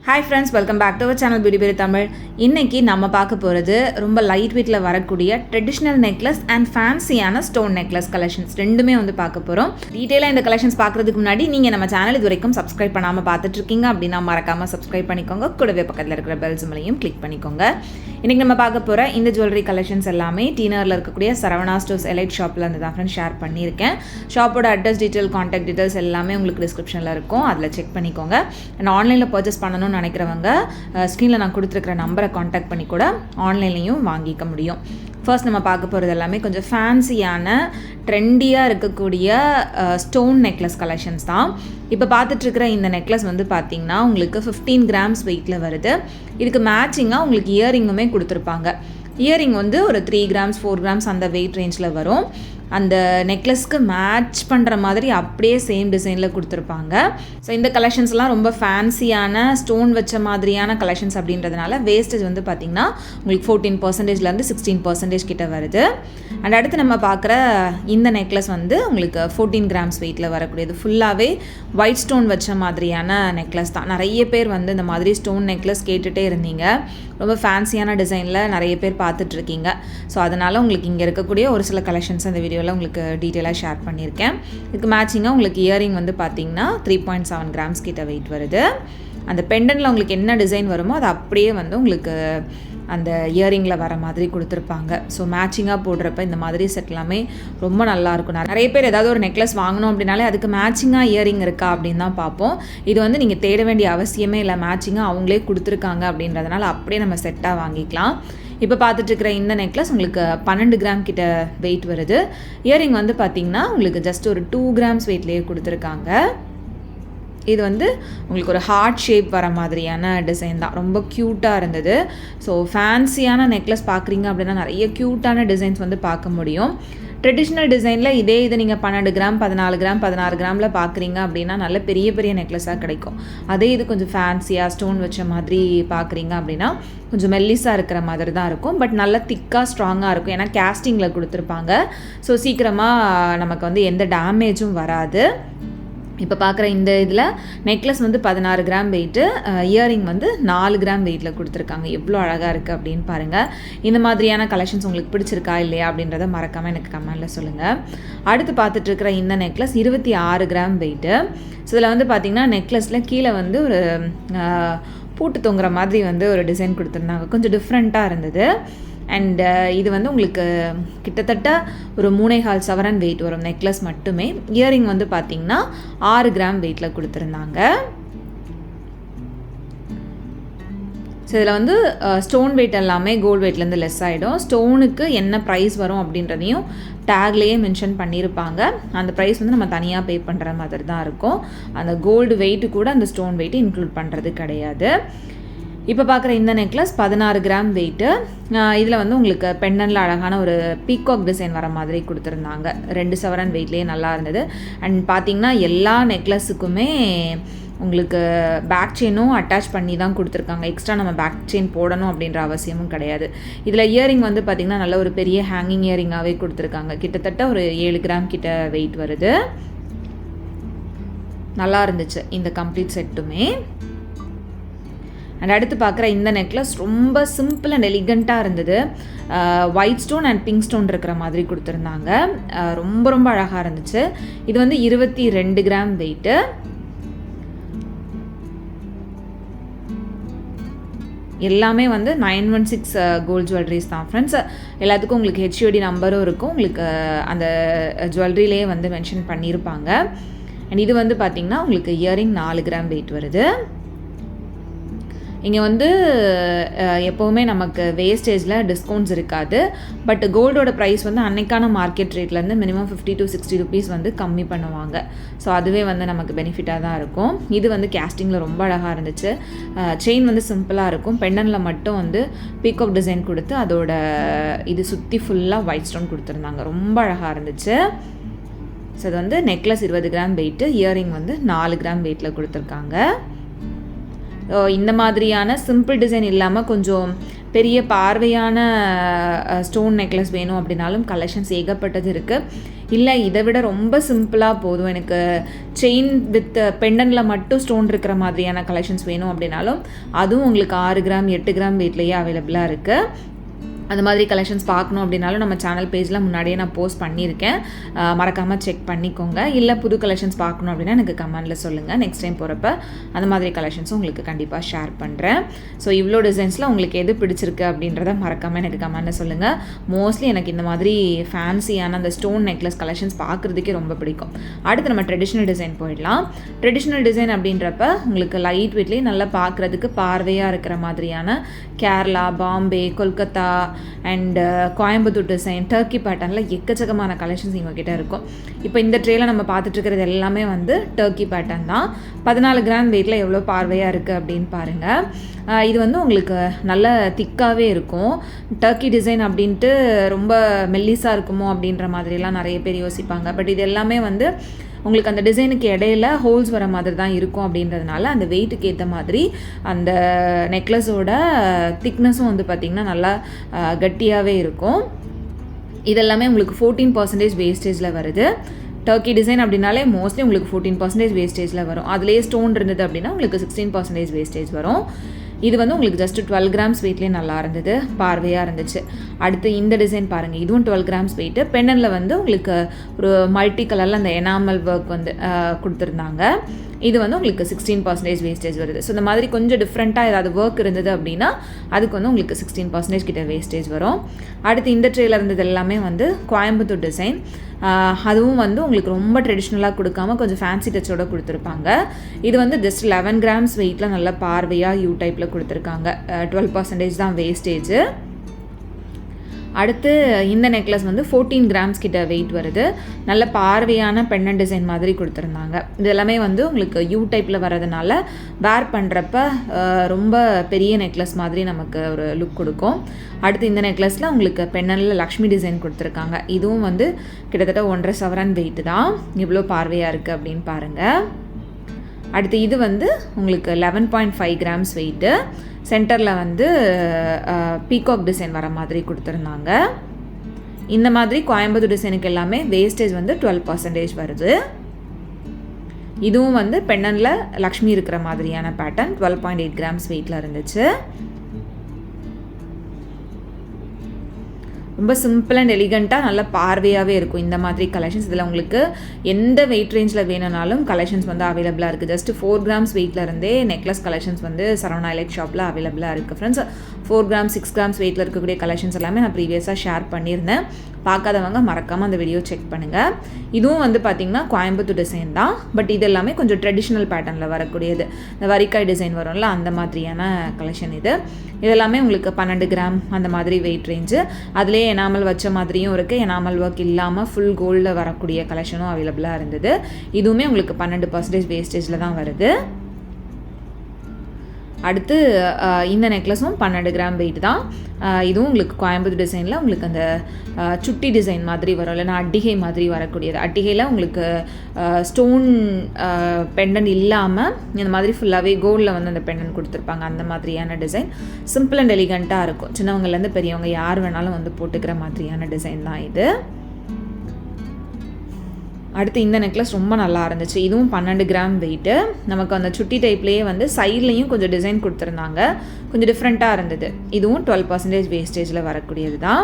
Hi friends, welcome back to our channel beauty berry Tamil. இன்றைக்கி நம்ம பார்க்க போகிறது ரொம்ப லைட் வெயிட்டில் வரக்கூடிய ட்ரெடிஷ்னல் நெக்லஸ் அண்ட் ஃபேன்சியான ஸ்டோன் நெக்லஸ் கலெக்ஷன்ஸ் ரெண்டுமே வந்து பார்க்க போகிறோம். டீட்டெயிலாக இந்த கலெக்ஷன்ஸ் பார்க்குறதுக்கு முன்னாடி நீங்கள் நம்ம சேனல் இது வரைக்கும் சப்ஸ்கிரைப் பண்ணாமல் பார்த்துட்ருக்கீங்க அப்படின்னா மறக்காமல் சப்ஸ்கிரைப் பண்ணிக்கோங்க. கூடவே பக்கத்தில் இருக்கிற பெல் சிம்பலையும் கிளிக் பண்ணிக்கோங்க. இன்றைக்கி நம்ம பார்க்க போகிற இந்த ஜுவல்லரி கலெக்ஷன்ஸ் எல்லாமே டீனரில் இருக்கக்கூடிய சரவணா ஸ்டோர்ஸ் எலைட் ஷாப்பில் இருந்து தான் ஃப்ரெண்ட்ஸ் ஷேர் பண்ணியிருக்கேன். ஷாப்போட அட்ரஸ் டீட்டெயில், கான்டாக்ட் டீட்டெயில்ஸ் எல்லாமே உங்களுக்கு டிஸ்கிரிப்ஷனில் இருக்கும், அதில் செக் பண்ணிக்கோங்க. அண்ட் ஆன்லைனில் பர்ச்சேஸ் பண்ணணும்னு நினைக்கிறவங்க ஸ்க்ரீனில் நான் கொடுத்துருக்கிற நம்பரை காண்டாக்ட் பண்ணி கூட ஆன்லைன்லேயும் வாங்கிக்க முடியும். ஃபர்ஸ்ட் நம்ம பார்க்க போகிறது எல்லாமே கொஞ்சம் ஃபேன்சியான ட்ரெண்டியாக இருக்கக்கூடிய ஸ்டோன் நெக்லஸ் கலெக்ஷன்ஸ் தான். இப்போ பார்த்துட்ருக்கிற இந்த நெக்லஸ் வந்து பார்த்திங்கன்னா உங்களுக்கு 15 கிராம்ஸ் வெயிட்டில் வருது. இதுக்கு மேட்சிங்காக உங்களுக்கு இயரிங்குமே கொடுத்துருப்பாங்க. இயரிங் வந்து ஒரு 3 கிராம்ஸ் 4 கிராம்ஸ் அந்த வெயிட் ரேஞ்சில் வரும். அந்த நெக்லஸ்க்கு மேட்ச் பண்ணுற மாதிரி அப்படியே சேம் டிசைனில் கொடுத்துருப்பாங்க. ஸோ இந்த கலெக்ஷன்ஸ்லாம் ரொம்ப ஃபேன்சியான ஸ்டோன் வச்ச மாதிரியான கலெக்ஷன்ஸ் அப்படின்றதுனால வேஸ்டேஜ் வந்து பார்த்திங்கன்னா உங்களுக்கு 14%லேருந்து 16% கிட்ட வருது. அண்ட் அடுத்து நம்ம பார்க்குற இந்த நெக்லஸ் வந்து உங்களுக்கு 14 கிராம்ஸ் வெயிட்டில் வரக்கூடியது. ஃபுல்லாகவே ஒயிட் ஸ்டோன் வச்ச மாதிரியான நெக்லஸ் தான். நிறைய பேர் வந்து இந்த மாதிரி ஸ்டோன் நெக்லஸ் கேட்டுகிட்டே இருந்தீங்க. ரொம்ப ஃபேன்சியான டிசைனில் நிறைய பேர் பார்த்துட்ருக்கீங்க. ஸோ அதனால் உங்களுக்கு இங்கே இருக்கக்கூடிய ஒரு சில கலெக்ஷன்ஸ் அந்த வீடியோவில் உங்களுக்கு டீட்டெயிலாக ஷேர் பண்ணியிருக்கேன். இதுக்கு மேட்சிங்காக உங்களுக்கு இயரிங் வந்து பார்த்திங்கன்னா 3.7 கிராம்ஸ் கிட்ட வெயிட் வருது. அந்த பெண்டனில் உங்களுக்கு என்ன டிசைன் வருமோ அது அப்படியே வந்து உங்களுக்கு அந்த இயரிங்கில் வர மாதிரி கொடுத்துருப்பாங்க. ஸோ மேட்சிங்காக போடுறப்ப இந்த மாதிரி செட் எல்லாமே ரொம்ப நல்லாயிருக்கும். நிறைய பேர் ஏதாவது ஒரு நெக்லஸ் வாங்கணும் அப்படின்னாலே அதுக்கு மேட்சிங்காக இயரிங் இருக்கா அப்படின்னு தான் பார்ப்போம். இது வந்து நீங்கள் தேட வேண்டிய அவசியமே இல்லை, மேட்சிங்காக அவங்களே கொடுத்துருக்காங்க அப்படின்றதுனால அப்படியே நம்ம செட்டாக வாங்கிக்கலாம். இப்போ பார்த்துட்டு இருக்கிற இந்த நெக்லஸ் உங்களுக்கு 12 கிராம் கிட்ட வெயிட் வருது. இயரிங் வந்து பார்த்திங்கன்னா உங்களுக்கு ஜஸ்ட் ஒரு 2 கிராம்ஸ் வெயிட்லேயே கொடுத்துருக்காங்க. இது வந்து உங்களுக்கு ஒரு ஹார்ட் ஷேப் வர மாதிரியான டிசைன் தான். ரொம்ப க்யூட்டாக இருந்தது. ஸோ ஃபேன்சியான நெக்லஸ் பார்க்குறீங்க அப்படின்னா நிறைய க்யூட்டான டிசைன்ஸ் வந்து பார்க்க முடியும். ட்ரெடிஷ்னல் டிசைனில் இது நீங்கள் 12 கிராம் 14 கிராம் 16 கிராமில் பார்க்குறீங்க அப்படின்னா நல்ல பெரிய பெரிய நெக்லஸாக கிடைக்கும். அதே இது கொஞ்சம் ஃபேன்சியாக ஸ்டோன் வச்ச மாதிரி பார்க்குறீங்க அப்படின்னா கொஞ்சம் மெல்லிஸாக இருக்கிற மாதிரி தான் இருக்கும். பட் நல்லா திக்காக ஸ்ட்ராங்காக இருக்கும். ஏன்னா கேஸ்டிங்கில் கொடுத்துருப்பாங்க. ஸோ சீக்கிரமாக நமக்கு வந்து எந்த டேமேஜும் வராது. இப்போ பார்க்குற இந்த இதில் நெக்லஸ் வந்து 16 கிராம் வெயிட்டு, இயரிங் வந்து 4 கிராம் வெயிட்டில் கொடுத்துருக்காங்க. எவ்வளோ அழகாக இருக்குது அப்படின்னு பாருங்கள். இந்த மாதிரியான கலெக்ஷன்ஸ் உங்களுக்கு பிடிச்சிருக்கா இல்லையா அப்படின்றத மறக்காமல் எனக்கு கமெண்டில் சொல்லுங்கள். அடுத்து பார்த்துட்ருக்கிற இந்த நெக்லஸ் 26 கிராம் வெயிட்டு. ஸோ இதில் வந்து பார்த்திங்கன்னா நெக்லஸில் கீழே வந்து ஒரு பூட்டு தொங்குற மாதிரி வந்து ஒரு டிசைன் கொடுத்துருந்தாங்க. கொஞ்சம் டிஃப்ரெண்ட்டாக இருந்தது. அண்ட் இது வந்து உங்களுக்கு கிட்டத்தட்ட ஒரு 3.25 சவரன் வெயிட் வரும் நெக்லஸ் மட்டுமே. இயரிங் வந்து பார்த்திங்கன்னா 6 கிராம் வெயிட்டில் கொடுத்துருந்தாங்க. ஸோ இதில் வந்து ஸ்டோன் வெயிட் எல்லாமே கோல்டு வெயிட்லேருந்து லெஸ் ஆகிடும். ஸ்டோனுக்கு என்ன ப்ரைஸ் வரும் அப்படின்றதையும் டேக்லேயே மென்ஷன் பண்ணியிருப்பாங்க. அந்த ப்ரைஸ் வந்து நம்ம தனியாக பே பண்ணுற மாதிரி தான் இருக்கும். அந்த கோல்டு வெயிட்டு கூட அந்த ஸ்டோன் வெயிட்டு இன்க்ளூட் பண்ணுறது கிடையாது. இப்போ பார்க்குற இந்த நெக்லஸ் 16 கிராம் வெயிட்டு. இதில் வந்து உங்களுக்கு பெண்டனில் அழகான ஒரு பீகாக் டிசைன் வர மாதிரி கொடுத்துருந்தாங்க. 2 சவரன் வெயிட்லேயே நல்லா இருந்தது. அண்ட் பார்த்திங்கன்னா எல்லா நெக்லஸுக்குமே உங்களுக்கு பேக் செயினும் அட்டாச் பண்ணி தான் கொடுத்துருக்காங்க. எக்ஸ்ட்ரா நம்ம பேக் செயின் போடணும் அப்படின்ற அவசியமும் கிடையாது. இதில் இயரிங் வந்து பார்த்திங்கன்னா நல்ல ஒரு பெரிய ஹேங்கிங் இயரிங்காகவே கொடுத்துருக்காங்க. கிட்டத்தட்ட ஒரு 7 கிராம் கிட்ட வெயிட் வருது. நல்லா இருந்துச்சு இந்த கம்ப்ளீட் செட்டுமே. அண்ட் அடுத்து பார்க்குற இந்த நெக்லஸ் ரொம்ப சிம்பிள் அண்ட் எலிகண்ட்டாக இருந்தது. White stone and pink stone இருக்கிற மாதிரி கொடுத்துருந்தாங்க. ரொம்ப ரொம்ப அழகாக இருந்துச்சு. இது வந்து 22 கிராம் வெயிட்டு. எல்லாமே வந்து 916 கோல்ட் ஜுவல்லரிஸ் தான் ஃப்ரெண்ட்ஸ். எல்லாத்துக்கும் உங்களுக்கு HUD நம்பரும் இருக்கும். உங்களுக்கு அந்த ஜுவல்லரியிலே வந்து மென்ஷன் பண்ணியிருப்பாங்க. அண்ட் இது வந்து பார்த்திங்கன்னா உங்களுக்கு இயரிங் 4 கிராம் வெயிட் வருது. இங்கே வந்து எப்போவுமே நமக்கு வேஸ்டேஜில் டிஸ்கவுண்ட்ஸ் இருக்காது. பட் கோல்டோட ப்ரைஸ் வந்து அன்னைக்கான மார்க்கெட் ரேட்லேருந்து மினிமம் 50 to 60 ருபீஸ் வந்து கம்மி பண்ணுவாங்க. ஸோ அதுவே வந்து நமக்கு பெனிஃபிட்டாக தான் இருக்கும். இது வந்து கேஸ்டிங்கில் ரொம்ப அழகாக இருந்துச்சு. செயின் வந்து சிம்பிளாக இருக்கும். பெண்டனில் மட்டும் வந்து பீகாக் டிசைன் கொடுத்து அதோட இது சுற்றி ஃபுல்லாக ஒயிட் ஸ்டோன் கொடுத்துருந்தாங்க. ரொம்ப அழகாக இருந்துச்சு. ஸோ இது வந்து நெக்லஸ் 20 கிராம் வெயிட்டு, இயரிங் வந்து 4 கிராம் வெயிட்டில் கொடுத்துருக்காங்க. இந்த மாதிரியான சிம்பிள் டிசைன் இல்லாமல் கொஞ்சம் பெரிய பார்வையான ஸ்டோன் நெக்லஸ் வேணும் அப்படின்னாலும் கலெக்ஷன்ஸ் ஏகப்பட்டது இருக்குது. இல்லை இதை விட ரொம்ப சிம்பிளாக போதும், எனக்கு செயின் வித் பெண்டனில் மட்டும் ஸ்டோன் இருக்கிற மாதிரியான கலெக்ஷன்ஸ் வேணும் அப்படின்னாலும் அதுவும் உங்களுக்கு 6 கிராம் 8 கிராம் வெயிட்லேயே அவைலபிளாக இருக்குது. அந்த மாதிரி கலெக்ஷன்ஸ் பார்க்கணும் அப்படின்னாலும் நம்ம சேனல் பேஜில் முன்னாடியே நான் போஸ்ட் பண்ணியிருக்கேன், மறக்காமல் செக் பண்ணிக்கோங்க. இல்லை புது கலெக்ஷன்ஸ் பார்க்கணும் அப்படின்னா எனக்கு கமெண்டில் சொல்லுங்கள், நெக்ஸ்ட் டைம் போகிறப்ப அந்த மாதிரி கலெக்ஷன்ஸும் உங்களுக்கு கண்டிப்பாக ஷேர் பண்ணுறேன். ஸோ இவ்வளோ டிசைன்ஸில் உங்களுக்கு எது பிடிச்சிருக்கு அப்படின்றத மறக்காமல் எனக்கு கமெண்டில் சொல்லுங்கள். மோஸ்ட்லி எனக்கு இந்த மாதிரி ஃபேன்சியான அந்த ஸ்டோன் நெக்லஸ் கலெக்ஷன்ஸ் பார்க்குறதுக்கே ரொம்ப பிடிக்கும். அடுத்து நம்ம ட்ரெடிஷ்னல் டிசைன் போயிடலாம். ட்ரெடிஷ்னல் டிசைன் அப்படின்றப்ப உங்களுக்கு லைட் வெயிட்லேயே நல்லா பார்க்குறதுக்கு பார்வையாக இருக்கிற மாதிரியான Kerala, Bombay, Kolkata and Coimbatore design, Turkey பேட்டர்னில் எக்கச்சக்கமான கலெக்ஷன்ஸ் இவங்ககிட்ட இருக்கும். இப்போ இந்த ட்ரேயில் நம்ம பார்த்துட்ருக்கிறது எல்லாமே வந்து டர்க்கி பேட்டர்ன் தான். 14 கிராம் வெயிட்டில் எவ்வளோ பார்வையாக இருக்குது அப்படின்னு பாருங்கள். இது வந்து உங்களுக்கு நல்ல திக்காகவே இருக்கும். டர்க்கி டிசைன் அப்படின்ட்டு ரொம்ப மெல்லிஸாக இருக்குமோ அப்படின்ற மாதிரிலாம் நிறைய பேர் யோசிப்பாங்க. பட் இது எல்லாமே வந்து உங்களுக்கு அந்த டிசைனுக்கு இடையில ஹோல்ஸ் வர மாதிரி தான் இருக்கும். அப்படின்றதுனால அந்த வெயிட்டுக்கு ஏற்ற மாதிரி அந்த நெக்லஸோட திக்னஸும் வந்து பார்த்திங்கன்னா நல்லா கட்டியாகவே இருக்கும். இதெல்லாமே உங்களுக்கு 14% வேஸ்டேஜில் வருது. டர்க்கி டிசைன் அப்படின்னாலே மோஸ்ட்லி உங்களுக்கு 14% வேஸ்டேஜில் வரும். அதுலேயே ஸ்டோன் இருந்தது அப்படின்னா உங்களுக்கு 16% வேஸ்டேஜ் வரும். இது வந்து உங்களுக்கு ஜஸ்ட் 12 கிராம்ஸ் வெயிட்லேயே நல்லா இருந்தது, பார்வையாக இருந்துச்சு. அடுத்து இந்த டிசைன் பாருங்கள், இதுவும் 12 கிராம்ஸ் வெயிட்டு. பென்னனில் வந்து உங்களுக்கு ஒரு மல்டி கலரில் அந்த எனாமல் ஒர்க் வந்து கொடுத்துருந்தாங்க. இது வந்து உங்களுக்கு 16% வேஸ்டேஜ் வருது. ஸோ இந்த மாதிரி கொஞ்சம் டிஃப்ரெண்ட்டாக ஏதாவது ஒர்க் இருந்தது அப்படின்னா அதுக்கு வந்து உங்களுக்கு 16% கிட்ட வேஸ்டேஜ் வரும். அடுத்து இந்த ட்ரேயில் இருந்தது எல்லாமே வந்து கோயம்புத்தூர் டிசைன். அதுவும் வந்து உங்களுக்கு ரொம்ப ட்ரெடிஷ்னலாக கொடுக்காம கொஞ்சம் ஃபேன்சி டச்சோட கொடுத்துருப்பாங்க. இது வந்து ஜஸ்ட் 11 கிராம்ஸ் வெயிட்டில் நல்ல பார்வையாக யூ டைப்பில் கொடுத்துருக்காங்க. 12% தான் வேஸ்டேஜ். அடுத்து இந்த நெக்லஸ் வந்து 14 கிராம்ஸ் கிட்ட வெயிட் வருது. நல்ல பார்வையான பெண்ணன் டிசைன் மாதிரி கொடுத்துருந்தாங்க. இது எல்லாமே வந்து உங்களுக்கு யூ டைப்பில் வரதுனால வேர் பண்ணுறப்ப ரொம்ப பெரிய நெக்லஸ் மாதிரி நமக்கு ஒரு லுக் கொடுக்கும். அடுத்து இந்த நெக்லஸில் உங்களுக்கு பெண்ணனில் லக்ஷ்மி டிசைன் கொடுத்துருக்காங்க. இதுவும் வந்து கிட்டத்தட்ட 1.5 சவரன் வெயிட் தான். இவ்வளோ பார்வையாக இருக்குது அப்படின்னு பாருங்கள். அடுத்து இது வந்து உங்களுக்கு 11.5 கிராம்ஸ் வெயிட்டு. சென்டரில் வந்து பீகாக் டிசைன் வர மாதிரி கொடுத்துருந்தாங்க. இந்த மாதிரி கோயம்புத்தூர் டிசைனுக்கு எல்லாமே வேஸ்டேஜ் வந்து 12% வருது. இதுவும் வந்து பெண்ணனில் லக்ஷ்மி இருக்கிற மாதிரியான பேட்டர்ன் 12.8 கிராம்ஸ் வெயிட்டில் இருந்துச்சு. ரொம்ப சிம்பிள் அண்ட் எலிகண்ட்டாக நல்ல பார்வையாகவே இருக்கும் இந்த மாதிரி கலெக்ஷன்ஸ். இதில் உங்களுக்கு எந்த வெயிட் ரேஞ்சில் வேணும்னாலும் கலெக்ஷன்ஸ் வந்து அவைலபிளாக இருக்குது. ஜஸ்ட் 4 கிராம்ஸ் வெயிட்டில் இருந்தே நெக்லஸ் கலெக்ஷன்ஸ் வந்து சரவணா எலக்ட் ஷாப்பில் அவைலபிளாக இருக்குது ஃப்ரெண்ட்ஸ். 4 கிராம்ஸ் 6 கிராம்ஸ் வெயிட்டில் இருக்கக்கூடிய கலெக்ஷன்ஸ் எல்லாமே நான் ப்ரீவியஸாக ஷேர் பண்ணியிருந்தேன். பார்க்காதவங்க மறக்காமல் அந்த வீடியோ செக் பண்ணுங்கள். இதுவும் வந்து பார்த்திங்கன்னா கோயம்புத்தூர் டிசைன் தான். பட் இது எல்லாமே கொஞ்சம் ட்ரெடிஷ்னல் பேட்டர்னில் வரக்கூடியது. இந்த வரிக்காய் டிசைன் வரும்ல அந்த மாதிரியான கலெக்ஷன் இது. இதெல்லாமே உங்களுக்கு 12 கிராம் அந்த மாதிரி வெயிட் ரேஞ்சு. அதுலேயே எனாமல் வச்ச மாதிரியும் இருக்குது, எனாமல் ஒர்க் இல்லாமல் ஃபுல் கோல்டில் வரக்கூடிய கலெக்ஷனும் அவைலபிளாக இருந்தது. இதுவுமே உங்களுக்கு 12% வேஸ்டேஜில் தான் வருது. அடுத்து இந்த நெக்லஸும் 12 கிராம் வெயிட் தான். இதுவும் உங்களுக்கு கோயம்புத்தூர் டிசைனில் உங்களுக்கு அந்த சுட்டி டிசைன் மாதிரி வரும், இல்லைனா அட்டிகை மாதிரி வரக்கூடியது. அட்டிகையில் உங்களுக்கு ஸ்டோன் பெண்டன் இல்லாமல் இந்த மாதிரி ஃபுல்லாகவே கோல்டில் வந்து அந்த பெண்டன் கொடுத்துருப்பாங்க. அந்த மாதிரியான டிசைன் சிம்பிள் அண்ட் எலிகண்ட்டாக இருக்கும். சின்னவங்கலேருந்து பெரியவங்க யார் வேணாலும் வந்து போட்டுக்கிற மாதிரியான டிசைன் தான் இது. அடுத்து இந்த நெக்லஸ் ரொம்ப நல்லா இருந்துச்சு. இதுவும் 12 கிராம் வெயிட்டு. நமக்கு அந்த சுட்டி டைப்லேயே வந்து சைட்லேயும் கொஞ்சம் டிசைன் கொடுத்துருந்தாங்க, கொஞ்சம் டிஃப்ரெண்ட்டாக இருந்தது. இதுவும் 12% வேஸ்டேஜில் வரக்கூடியது தான்.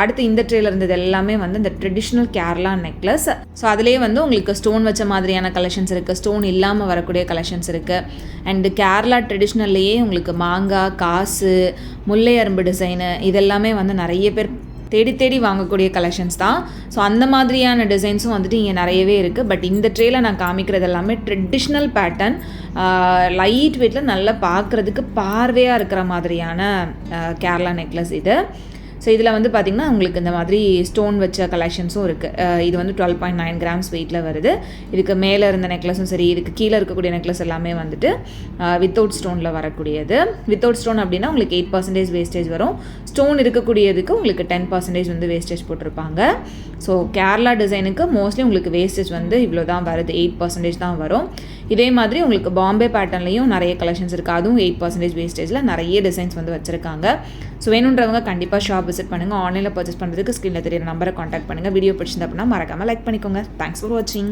அடுத்து இந்த ட்ரேல இருந்தது எல்லாமே வந்து இந்த ட்ரெடிஷ்னல் கேரளா நெக்லஸ். ஸோ அதுலேயே வந்து உங்களுக்கு ஸ்டோன் வச்ச மாதிரியான கலெக்ஷன்ஸ் இருக்குது, ஸ்டோன் இல்லாமல் வரக்கூடிய கலெக்ஷன்ஸ் இருக்குது. அண்டு கேரளா ட்ரெடிஷ்னல்லையே உங்களுக்கு மாங்காய், காசு, முல்லை அரும்பு டிசைனு இதெல்லாமே வந்து நிறைய பேர் தேடி தேடி வாங்கக்கூடிய கலெக்ஷன்ஸ் தான். ஸோ அந்த மாதிரியான டிசைன்ஸும் வந்துட்டு இங்கே நிறையவே இருக்குது. பட் இந்த ட்ரேயில் நான் காமிக்கிறது எல்லாமே ட்ரெடிஷ்னல் பேட்டர்ன், லைட் வெயிட்டில் நல்லா பார்க்குறதுக்கு பார்வையாக இருக்கிற மாதிரியான கேரளா நெக்லஸ் இது. ஸோ இதில் வந்து பார்த்திங்கன்னா உங்களுக்கு இந்த மாதிரி ஸ்டோன் வச்ச கலெக்ஷன்ஸும் இருக்குது. இது வந்து 12.9 கிராம்ஸ் வெயிட்டில் வருது. இதுக்கு மேலே இருந்த நெக்லஸும் சரி, இதுக்கு கீழே இருக்கக்கூடிய நெக்லஸ் எல்லாமே வந்துட்டு வித்தவுட் ஸ்டோனில் வரக்கூடியது. வித்தவுட் ஸ்டோன் அப்படின்னா உங்களுக்கு 8% வேஸ்டேஜ் வரும். ஸ்டோன் இருக்கக்கூடியதுக்கு உங்களுக்கு 10% வந்து வேஸ்டேஜ் போட்டிருப்பாங்க. ஸோ கேரளா டிசைனுக்கு மோஸ்ட்லி உங்களுக்கு வேஸ்டேஜ் வந்து இவ்வளோ தான் வருது, 8% தான் வரும். இதே மாதிரி உங்களுக்கு பாம்பே பேட்டர்ன்லேயும் நிறைய கலெக்ஷன்ஸ் இருக்குது, அதுவும் 8% வேஸ்டேஜில் நிறைய டிசைன்ஸ் வந்து வச்சுருக்காங்க. ஸோ வேணுன்றவங்க கண்டிப்பாக ஷாப் விசிட் பண்ணுங்கள். ஆன்லைனில் பர்ச்சேஸ் பண்ணுறதுக்கு ஸ்க்ரீனில் தெரியுற நம்பரை காண்டாக்ட் பண்ணுங்கள். வீடியோ பிடிச்சிருந்தா அப்படின்னா மறக்காமல் லைக் பண்ணிக்கோங்க. தேங்க்ஸ் ஃபார் வாட்சிங்.